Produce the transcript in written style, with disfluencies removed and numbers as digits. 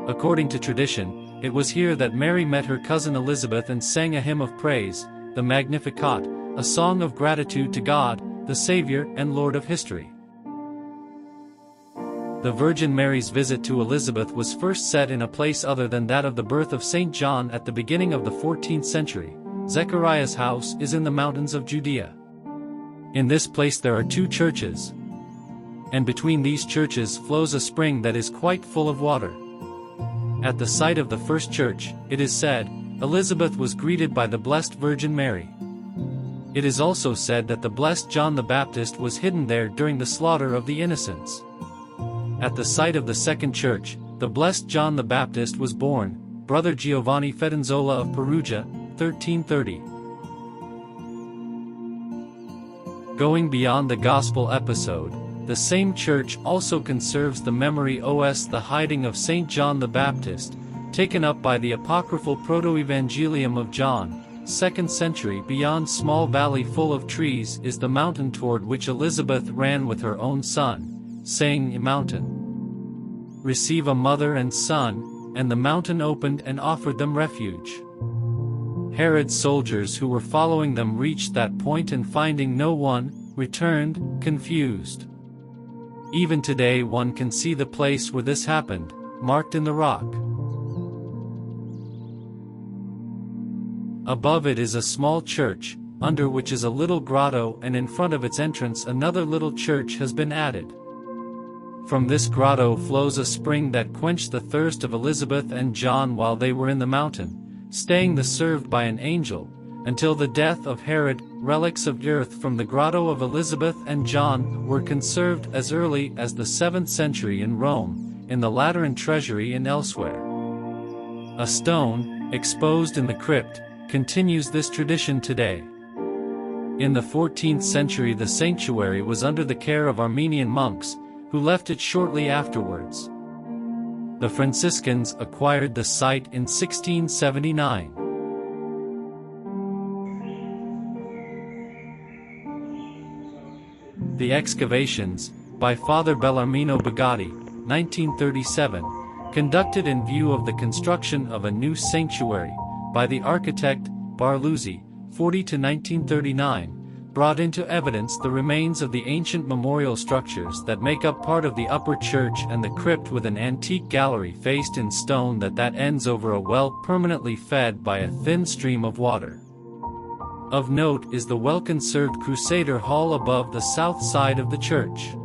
According to tradition, it was here that Mary met her cousin Elizabeth and sang a hymn of praise, the Magnificat, a song of gratitude to God, the Savior and Lord of history. The Virgin Mary's visit to Elizabeth was first set in a place other than that of the birth of St. John at the beginning of the 14th century. Zechariah's house is in the mountains of Judea. In this place there are 2 churches, and between these churches flows a spring that is quite full of water. At the site of the first church, it is said, Elizabeth was greeted by the Blessed Virgin Mary. It is also said that the blessed John the Baptist was hidden there during the slaughter of the innocents. At the site of the second church, the blessed John the Baptist was born, Brother Giovanni Fedonzola of Perugia, 1330. Going beyond the Gospel episode, the same church also conserves the memory of the hiding of St. John the Baptist, taken up by the apocryphal Proto-Evangelium of John, 2nd century. Beyond small valley full of trees is the mountain toward which Elizabeth ran with her own son, saying, "Mountain, receive a mother and son," and the mountain opened and offered them refuge. Herod's soldiers who were following them reached that point and finding no one, returned, confused. Even today one can see the place where this happened, marked in the rock. Above it is a small church, under which is a little grotto, and in front of its entrance another little church has been added. From this grotto flows a spring that quenched the thirst of Elizabeth and John while they were in the mountain, staying the served by an angel, until the death of Herod. Relics of earth from the grotto of Elizabeth and John were conserved as early as the 7th century in Rome, in the Lateran treasury and elsewhere. A stone, exposed in the crypt, continues this tradition today. In the 14th century the sanctuary was under the care of Armenian monks, who left it shortly afterwards. The Franciscans acquired the site in 1679. The excavations, by Father Bellarmino Bugatti, 1937, conducted in view of the construction of a new sanctuary, by the architect, Barluzzi, 1940–1939, brought into evidence the remains of the ancient memorial structures that make up part of the upper church and the crypt, with an antique gallery faced in stone that ends over a well permanently fed by a thin stream of water. Of note is the well-conserved Crusader Hall above the south side of the church.